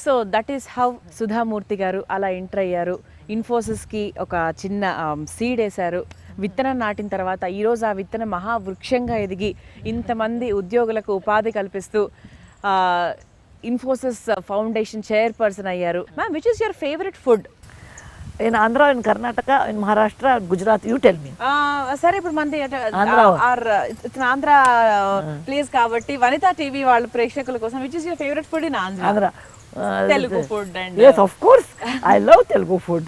So that is how Sudha Murty గారు అలా enter అయ్యారు. ఇన్ఫోసిస్కి ఒక చిన్న సీడ్ వేశారు. విత్తనం నాటిన తర్వాత ఈరోజు ఆ విత్తనం మహావృక్షంగా ఎదిగి ఇంతమంది ఉద్యోగులకు ఉపాధి కల్పిస్తూ ఇన్ఫోసిస్ ఫౌండేషన్ చైర్పర్సన్ అయ్యారు. Ma'am, which is your favourite food? In Andhra, in Karnataka, in Maharashtra, Gujarat, you tell me. సరే, ఇప్పుడు మనది ఆంధ్ర ప్లేస్ కాబట్టి వనితా టీవీ వాళ్ళ ప్రేక్షకుల కోసం which is your favourite food in Andhra? Telugu food and yes, of course. I love Telugu food.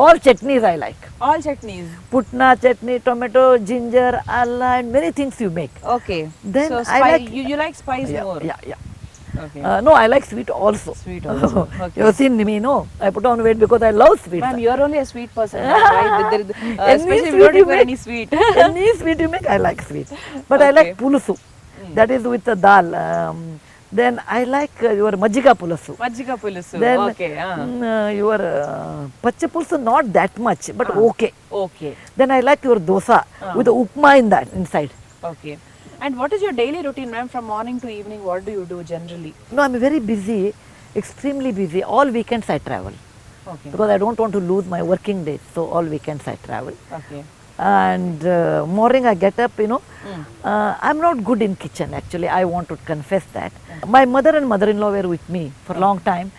All chutneys I like. All chutneys. Putna chutney, tomato, ginger, alla, and many things you make. Okay. Then so I like you like spice more. Yeah. Okay. No, I like sweet also. Sweet also. Okay. You have seen me, no? I put on weight because I love sweet. Ma'am, you are only a sweet person, right? Especially if you don't eat any sweet. Any sweet you make, I like sweet. But I like pulusu. That is with the dal. Then I like your majjiga pulusu. Majjiga pulusu. Then okay. Your pacha pulusu not that much, but okay. Okay. Then I like your dosa with the upma in that inside. Okay. And what is your daily routine, ma'am? From morning to evening, what do you do generally? No, I'm very busy, extremely busy. All weekends I travel. Okay. Because I don't want to lose my working days. So all weekends I travel. Okay. And morning I get up, I'm not good in kitchen actually. I want to confess that. My mother and mother-in-law were with me for a long time.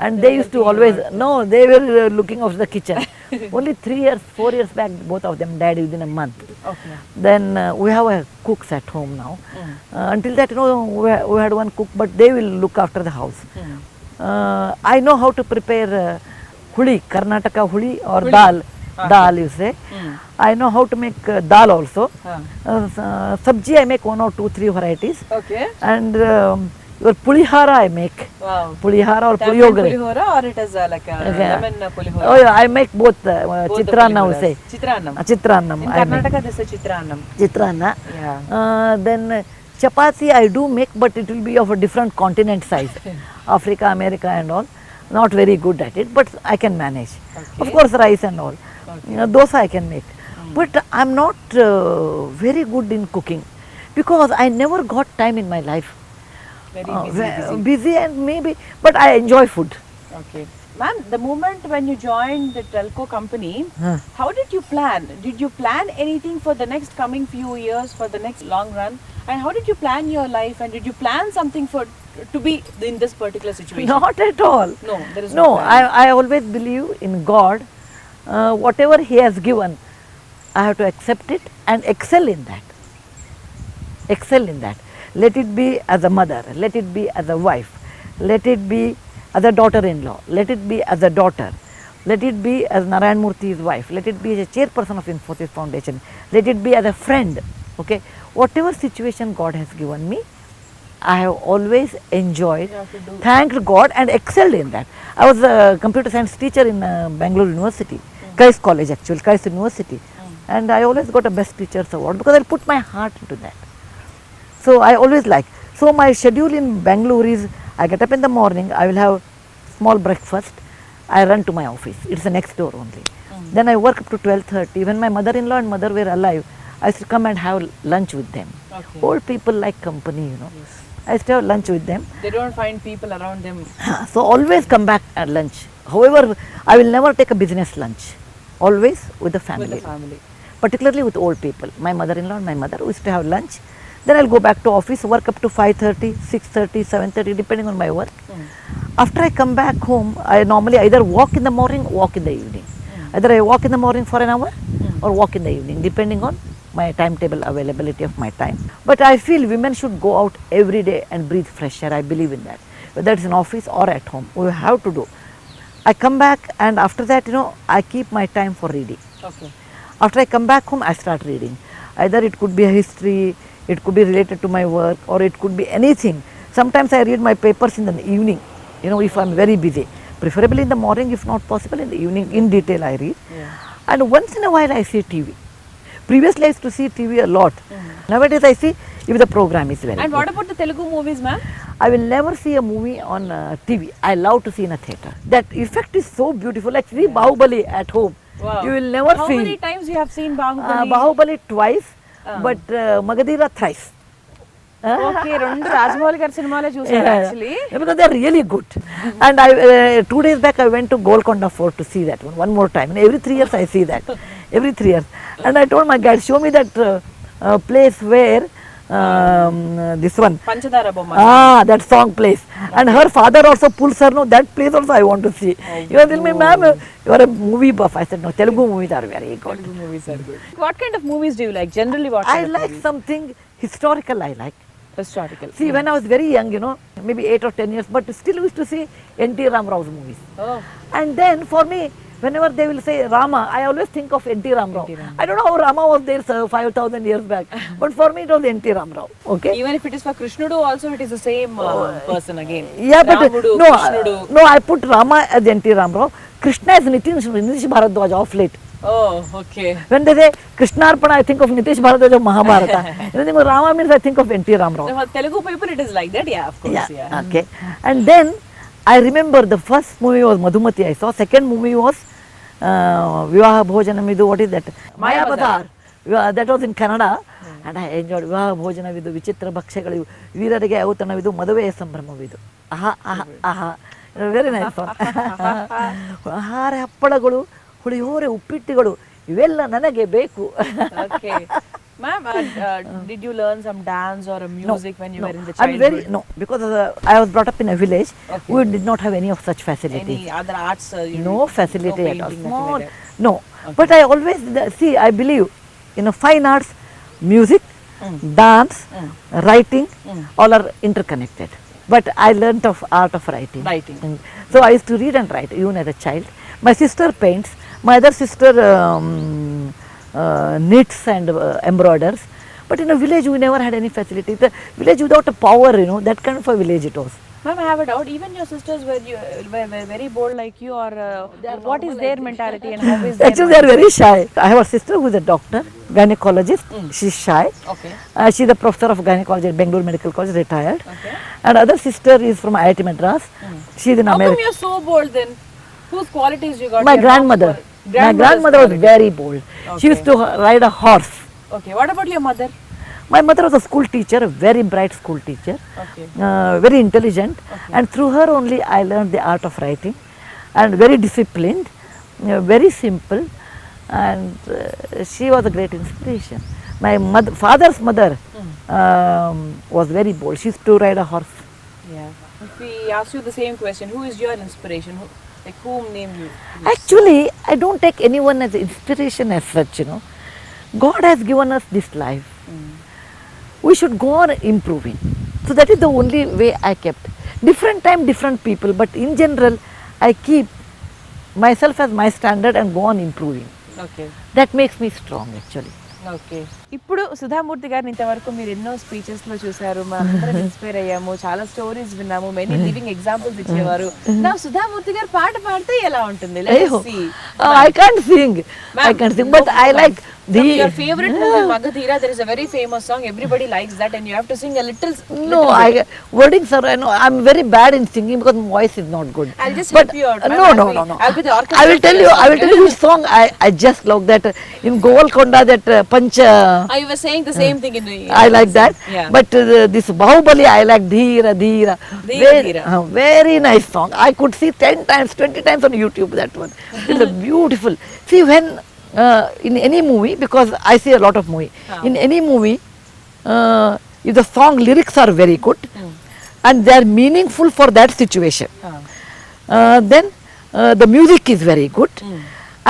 And they used to always, they were looking after the kitchen. Only 3 years, 4 years back, both of them died within a month. Okay. Then we have cooks at home now. Until that, we had one cook, but they will look after the house. I know how to prepare huli, Karnataka huli or dal. Dal, you say. I know how to make dal also. Sabji I make 1 or 2, 3 varieties. Okay. And your pulihara I make. Wow. Pulihara or Tamil puliyogre. pulihora or it is like a lemon pulihora? Oh yeah, I make both. Chitrannam we say. Chitrannam. Chitrannam. In Karnataka this is chitrannam. Chitrannam. Yeah. Then chapati I do make, but it will be of a different continent size. Africa, America and all. Not very good at it, but I can manage. Okay. Of course rice and all. Okay. Dosa I can make. But I'm not very good in cooking because I never got time in my life. Very busy and maybe, but I enjoy food. Okay. Ma'am, the moment when you joined the telco company, how did you plan? Did you plan anything for the next coming few years, for the next long run? And how did you plan your life? And did you plan something to be in this particular situation? Not at all. No, there is no. plan. I always believe in God. Whatever He has given, I have to accept it and excel in that. Excel in that. Let it be as a mother, let it be as a wife, let it be as a daughter-in-law, let it be as a daughter, let it be as Narayana Murthy's wife, let it be as a chairperson of Infosys Foundation, let it be as a friend. Okay, whatever situation God has given me, I have always enjoyed, thanked God and excelled in that. I was a computer science teacher in Bangalore University, Christ College actually, Christ University, and I always got a best teacher's award because I put my heart into that. So I always like. So my schedule in Bangalore is, I get up in the morning, I will have small breakfast, I run to my office. It's the next door only. Then I work up to 12:30. When my mother-in-law and mother were alive, I used to come and have lunch with them. Okay. Old people like company, Yes. I used to have lunch with them. They don't find people around them. So always come back at lunch. However, I will never take a business lunch. Always with the family. With the family. Particularly with old people. My mother-in-law and my mother used to have lunch. Then I'll go back to office, work up to 5:30, 6:30, 7:30, depending on my work. After I come back home, I normally either walk in the morning, walk in the evening. Either I walk in the morning for an hour or walk in the evening, depending on my timetable availability of my time. But I feel women should go out every day and breathe fresh air. I believe in that. Whether it's in office or at home, we have to do. I come back and after that, I keep my time for reading. Okay. After I come back home, I start reading. Either it could be a history, it could be related to my work, or it could be anything. Sometimes I read my papers in the evening, if I'm very busy. Preferably in the morning, if not possible, in the evening, in detail I read. Yeah. And once in a while I see TV. Previously I used to see TV a lot. Nowadays I see if the program is very And good. what about the Telugu movies, ma'am? I will never see a movie on TV. I love to see in a theatre. That effect is so beautiful. Like see Bahubali at home. Wow. You will never How feel. many times you have seen Bahubali? Bahubali twice, but Magadira thrice. Okay, రెండు రాజమౌళి గారి సినిమాలే చూసారు actually. Because they are really good. And I 2 days back I went to Golconda Fort to see that one more time. And every 3 years I see that. Every 3 years. And I told my guide, show me that place where this one. Panchadara Bomma. That song plays. And her father also pulls her, no, that place also I want to see. You are telling me, ma'am, you are a movie buff. I said, no, Telugu movies are very good. Telugu movies are good. What kind of movies do you like? Generally what kind I of like movies? something historical I like. Historical. See, when I was very young, you know, maybe 8 or 10 years, but still used to see N.T. Rama's movies. Oh. And then for me, whenever they will say Rama, I always think of N.T. Rama. I don't know how Rama was there 5,000 years back, but for me it was N.T. Rama. Okay. Even if it is for Krishnudu also, it is the same person again. Yeah, but Ramudu, no, Krishnudu. no, I put Rama as N.T. Rama. Krishna is Nitish Bharadwaj of late. Oh, okay. When they say Krishnarpana, I think of Nitish Bharadwaj of Mahabharata. When they say Rama means I think of N.T. Rama. For Telugu people it is like that, yeah, of course. Yeah. Okay. And then I remember the first movie was Madhumati I saw. Second movie was Vivaha Bhojanamidu. What is that? Maya Bazar. That was in Kannada. And I enjoyed Vivaha Bhojanavidu, Vichitra Bhakshagalu, Veerarige Avutanavidu, Maduve Sambramavidu. Aha, aha, aha. Very nice song. ಆಹಾರ ಹಪ್ಪಳಗಳು, ಹುಳಿಯೋರೆ ಉಪ್ಪಿಟ್ಟುಗಳು ಇವೆಲ್ಲ ನನಗೆ ಬೇಕು. Okay. Ma'am, did you learn some dance or music when you were in the childhood? No, because I was brought up in a village. Okay. We did not have any of such facilities. Any other arts? No facility no at all. painting, nothing Small, like that. no. Okay. But I always see, I believe in a fine arts, music, dance, writing, all are interconnected. But I learnt of art of writing. Writing. So I used to read and write even as a child. My sister paints. My other sister knits and embroiders. But in a village we never had any facility. The village without a power, you know, that kind of a village it was. Ma'am, I have a doubt. Even your sisters were very bold like you, or what is their mentality and how is their Actually, they are very shy. I have a sister who is a doctor, gynecologist. She's shy. Okay. She's a professor of gynecology at Bangalore Medical College, retired. Okay. And other sister is from IIT Madras. She's in How America. come you're so bold then? Whose qualities you got? My Your grandmother. My grandmother was very bold. She used to ride a horse. Okay. What about your mother? My mother was a school teacher, a very bright school teacher, Okay. very intelligent, and through her only I learned the art of writing, and very disciplined, very simple, and she was a great inspiration. My father's mother was very bold. She used to ride a horse. Yeah. If we ask you the same question, who is your inspiration? Like whom name you? Actually, I don't take anyone as inspiration as such, you know. God has given us this life. We should go on improving. So that is the only way I kept. Different time, different people, but in general, I keep myself as my standard and go on improving. Okay. That makes me strong actually. Okay. ఇప్పుడు సుధామూర్తి గారిని ఇంతవరకు మీరు ఎన్నో speeches లో చూసారు, మనందరం inspire అయ్యాము, చాలా స్టోరీస్ విన్నాము, మెనీ లివింగ్ ఎగ్జాంపుల్స్ ఇచ్చేవారు. నా సుధామూర్తి గారు పాట పాడితే ఎలా ఉంటుంది? I can't sing. I can't sing, but I like your favorite movie Magadhira. There is a very famous song, everybody likes that, and you have to sing a little. No, wordings are, I know I'm very bad in singing because my voice is not good. I'll just but help you out. No. I'll be the orchestra. I will tell you which song I just love that in Golconda, that Pancha. You were saying the same thing in the. I like that. Yeah. But this Bahubali, I like Dheera. Very nice song. I could see 10 times, 20 times on YouTube that one. It's a beautiful. See, when in any movie, because I see a lot of movie, in any movie, if the song lyrics are very good and they are meaningful for that situation, then the music is very good,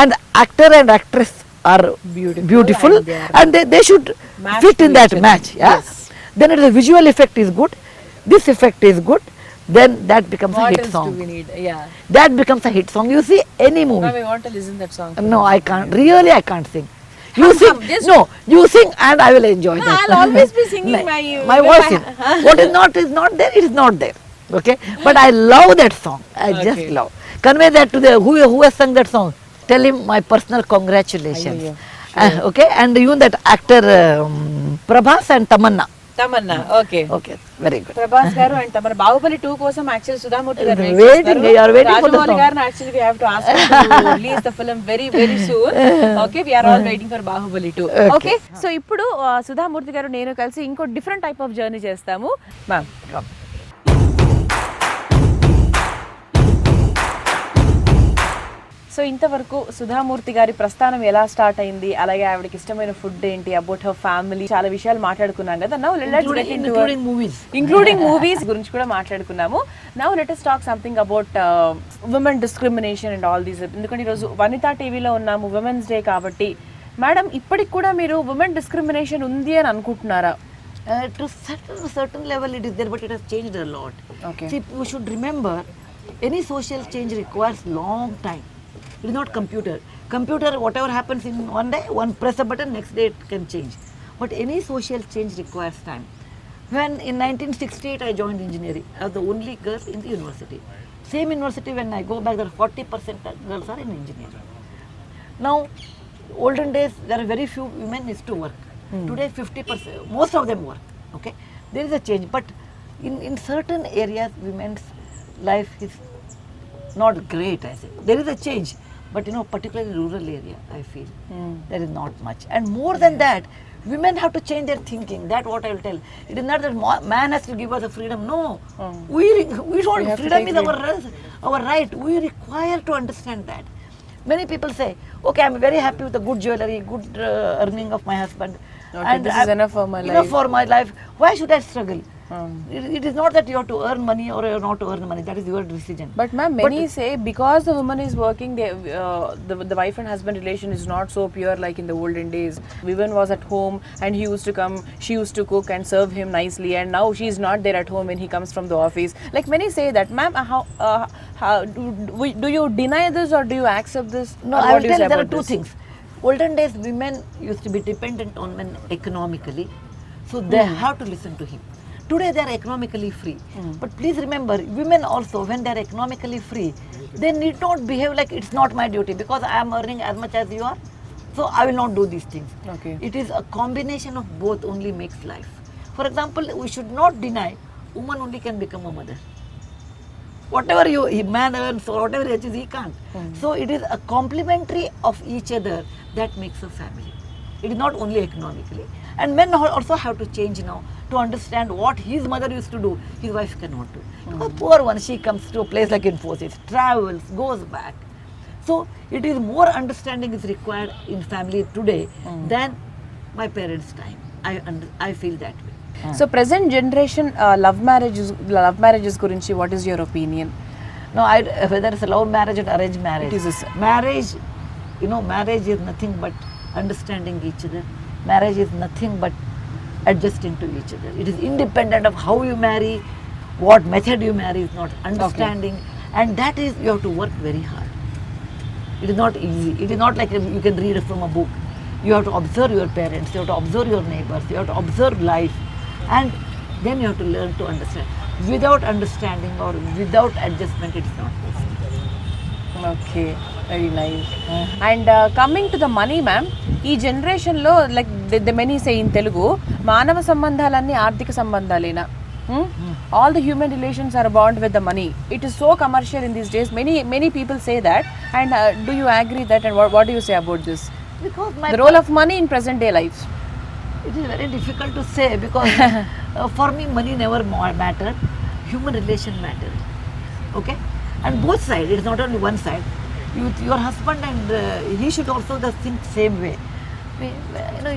and actor and actress are beautiful and they should fit in that match. Yeah? Yes. Then the visual effect is good, this effect is good, then that becomes a hit song. What else do we need? Yeah. That becomes a hit song. You see any movie. Ma'am, I want to listen that song. No, I can't. Really, I can't sing. You sing. No, you sing and I will enjoy that. I'll always be singing my voice. What is not there. It is not there. Okay. But I love that song. I just love. Convey that to the who has sung that song. Tell him my personal congratulations. Okay. And even that actor Prabhas and Tamanna. Tamannaah. Okay okay, very good. Prabhas గారు and Tamannaah Baahubali 2 కోసం actually Sudha Murty గారు Waiting, you are waiting for the Rajamouli song. గారిని actually we have to ask him to release the film very very soon. Okay, we are all waiting for Baahubali 2. Okay, so ఇప్పుడు సుధామూర్తి గారు నేను కలిసి ఇంకో different type of journey చేస్తాము ma'am. So ఇంతవరకు సుధామూర్తి గారి ప్రస్థానం ఎలా స్టార్ట్ అయింది, అలాగే ఆవిడకి ఇష్టమైన ఫుడ్ ఏంటి, అబౌట్ హర్ ఫ్యామిలీ, చాలా విషయాలు మాట్లాడుకున్నాం కదా. Now let's get into including movies గురించి కూడా మాట్లాడుకున్నాము. Now let us talk something about women discrimination and all these. ఎందుకంటే ఈరోజు వనితా టీవీలో ఉన్నాము, ఉమెన్స్ డే కాబట్టి. మేడం, ఇప్పటికి కూడా మీరు ఉమెన్ డిస్క్రిమినేషన్ ఉంది అని అనుకుంటున్నారా? To certain level it is there, but it has changed a lot. Okay. See, we should remember, any social change requires long time. It is not computer. Computer, whatever happens in one day, one press a button, next day it can change. But any social change requires time. When in 1968 I joined engineering, I was the only girl in the university. Same university, when I go back, there are 40% girls are in engineering. Now, olden days, there are very few women used to work. Today 50%, most of them work. Okay, there is a change, but in certain areas women's life is not great. I say there is a change, but particularly rural area, I feel there is not much. And more than that, women have to change their thinking. That what I will tell. It is not that man has to give us the freedom. No, we don't. Freedom is our right. We require to understand that. Many people say, okay, I'm very happy with the good jewelry, good earning of my husband. Okay, and this is enough for my life. Enough for my life. Why should I struggle? It is not that you have to earn money or not to earn money. That is your decision. But ma'am, many say because the woman is working, the wife and husband relation is not so pure like in the olden days. Woman was at home and he used to come, she used to cook and serve him nicely, and now she is not there at home when he comes from the office. Like many say that, ma'am, how do you deny this or do you accept this? No, I will tell you there are two things. Olden days, women used to be dependent on men economically, so they have to listen to him. Today they are economically free. But please remember, women also, when they are economically free, they need not behave like it's not my duty because I am earning as much as you are, so I will not do these things. Okay. It is a combination of both only makes life. For example, we should not deny woman only can become a mother. Whatever man earns or whatever he achieves, he can't. So it is a complementary of each other that makes a family. It is not only economically. And men also have to change now to understand what his mother used to do, his wife cannot do. Because poor one, she comes to a place like Infosys, travels, goes back. So it is more understanding is required in family today than my parents' time. I feel that way. So present generation love marriages gurinchi, what is your opinion? No, whether it's a love marriage or arranged marriage. It is marriage, marriage is nothing but understanding each other. Marriage is nothing but adjusting to each other. It is independent of how you marry, what method you marry is not understanding, and that is you have to work very hard. It is not easy. It is not like you can read from a book. You have to observe your parents, you have to observe your neighbors, you have to observe life, and then you have to learn to understand. Without understanding or without adjustment, it is not possible. Okay, very nice. And coming to the money, ma'am, ఈ జనరేషన్లో like the many say in Telugu, మానవ సంబంధాలన్నీ ఆర్థిక సంబంధాలేనా? All the human relations are bound with the money. It is so commercial in these days. Many people say that. And do you agree that? And what do you say about this? Because the role of money in present day life. It is very difficult to say because for me money never mattered. Human relation mattered. Okay, and both sides. It is not only one side. Your husband and he should also think same way.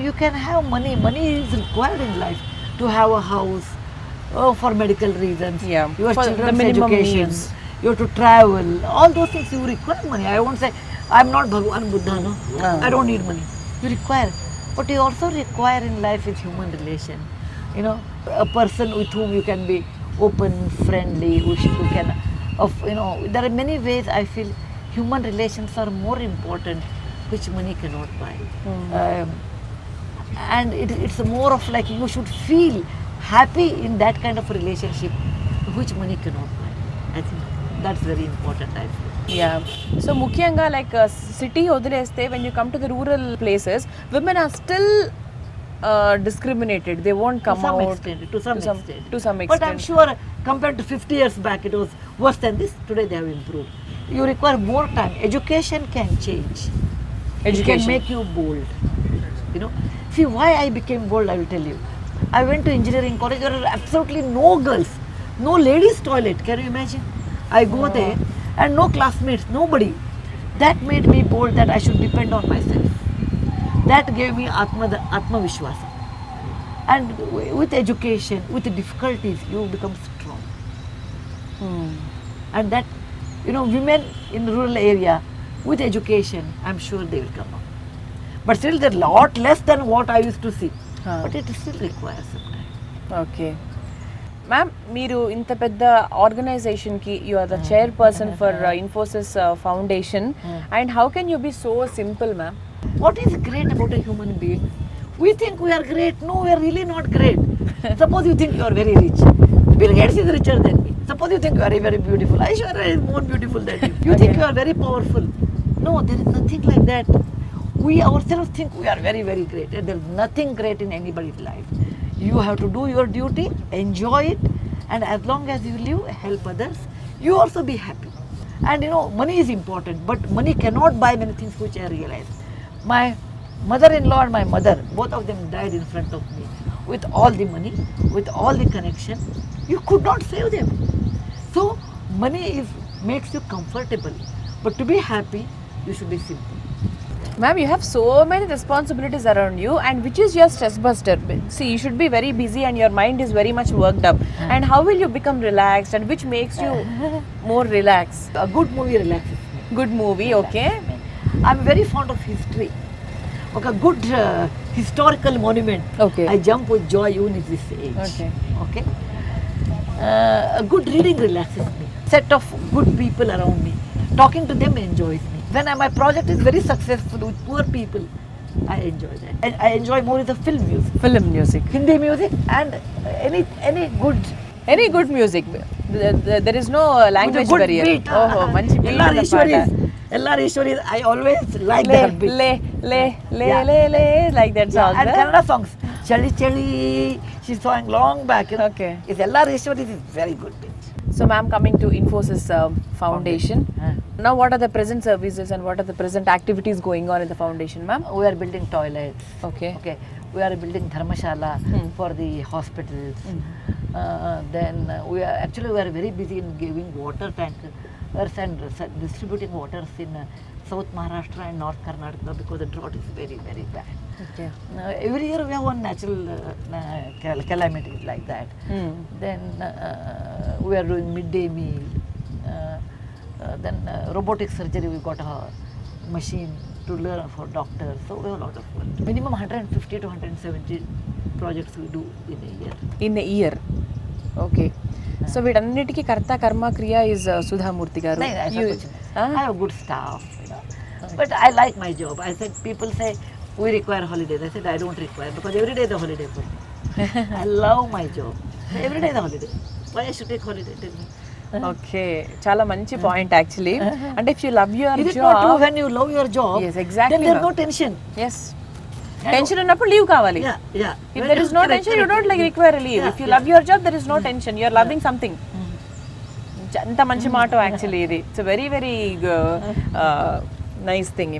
You can have money. Money is required in life to have a house, for medical reasons. Yeah. Your For children's the minimum education. needs. You have to travel. All those things you require money. I won't say I'm not Bhagwan Buddha. No, I don't need money. You require. What you also require in life is human relation. A person with whom you can be open, friendly, who can, there are many ways I feel human relations are more important, which money cannot buy. And it's more of like you should feel happy in that kind of relationship, which money cannot buy. I think that's very important, I feel. Yeah. So mukyanga like city odileste, when you come to the rural places, women are still discriminated. They won't come to some out. extent, to some extent. To some But I'm extent. sure compared to 50 years back, it was worse than this. Today they have improved. You require more time. Education can change. It can Education. make you bold. You know. See why I became bold. I will tell you. I went to engineering college. There are absolutely no girls, no ladies' toilet. Can you imagine? I go there and no classmates, nobody. That made me bold that I should depend on myself. That gave me Atma Vishwasa. And with education, with the difficulties, you become strong. And that, you know, women in rural area, with education, I'm sure they will come up. But still, they're a lot less than what I used to see. But it still requires some time. Okay. Ma'am, మీరు ఇంత పెద్ద ఆర్గనైజేషన్కి you are the chairperson for Infosys foundation and how can you be so simple ma'am? What is great about a human being? We think we are great. No, we are really not great. Suppose you think you are very rich. Bill Gates is richer than me. Suppose you think you are very beautiful. Aishwarya is more beautiful than you. You think you are very powerful. No, there is nothing like that. We ourselves think we are very, very great. There is nothing great in anybody's life. You have to do your duty, enjoy it, and as long as you live, help others, you also be happy. And you know, money is important, but money cannot buy many things, which I realized. My mother-in-law and my mother, both of them died in front of me. With all the money, with all the connection, you could not save them. So, money makes you comfortable, but to be happy, you should be simple. Ma'am, you have so many responsibilities around you, and which is your stress buster? See, you should be very busy and your mind is very much worked up. And how will you become relaxed, and which makes you more relaxed? A good movie relaxes me. Good movie, okay. I'm very fond of history. Okay, good historical monument. Okay. I jump with joy even at this age. Okay. Okay. A good reading relaxes me. Set of good people around me. Talking to them enjoys me. When my project is very successful with poor people, I enjoy that. And I enjoy more the film music, Film music. Hindi music, and any good. Any good music. There is no language with a good barrier. beat. Oh, manchi beat Ellar unna Ishwaris. paata. Ellar Ishwaris. I always like Le, that beat. le, le, le, Yeah. le, le, like that song. And Kannada songs. Chali Chali. She sang long back. You know. Okay. It's Ellar Ishwaris is very good beat. So, ma'am, coming to Infosys Foundation. Huh. Now, what are the present services and what are the present activities going on in the foundation, ma'am? We are building toilets. Okay. Okay. We are building dharmashala for the hospitals. Then we are very busy in giving water tankers and distributing waters in South Maharashtra and North Karnataka because the drought is very, very bad. Okay. Every year we have one natural calamity like that. Then we are doing midday meal. Then robotic surgery, we got a machine to learn for doctors. So we have a lot of work. Minimum 150 to 170 projects we do in a year. In a year. Okay. So, వీటన్నిటికీ కర్త కర్మ క్రియ is Sudha Murthy garu. No, I have good staff. You know. But I like my job. I said, people say, we require holidays. I said, I don't require because every day is a holiday for me. I love my job. Every day is a holiday. Why I should take holiday? Tell me. Okay, చాలా మంచి point actually. అంటే if you love your Is it not true job, when you love your job? Yes, exactly, Then there's ma'am. no tension. Yes, tension ఉన్నప్పుడు leave కావాలి. Yeah, yeah. If there is no tension, you don't like require a leave. Yeah, If you love your job, there is no tension. You are loving something. అంత మంచి మాట actually ఇది. It's very very nice thing.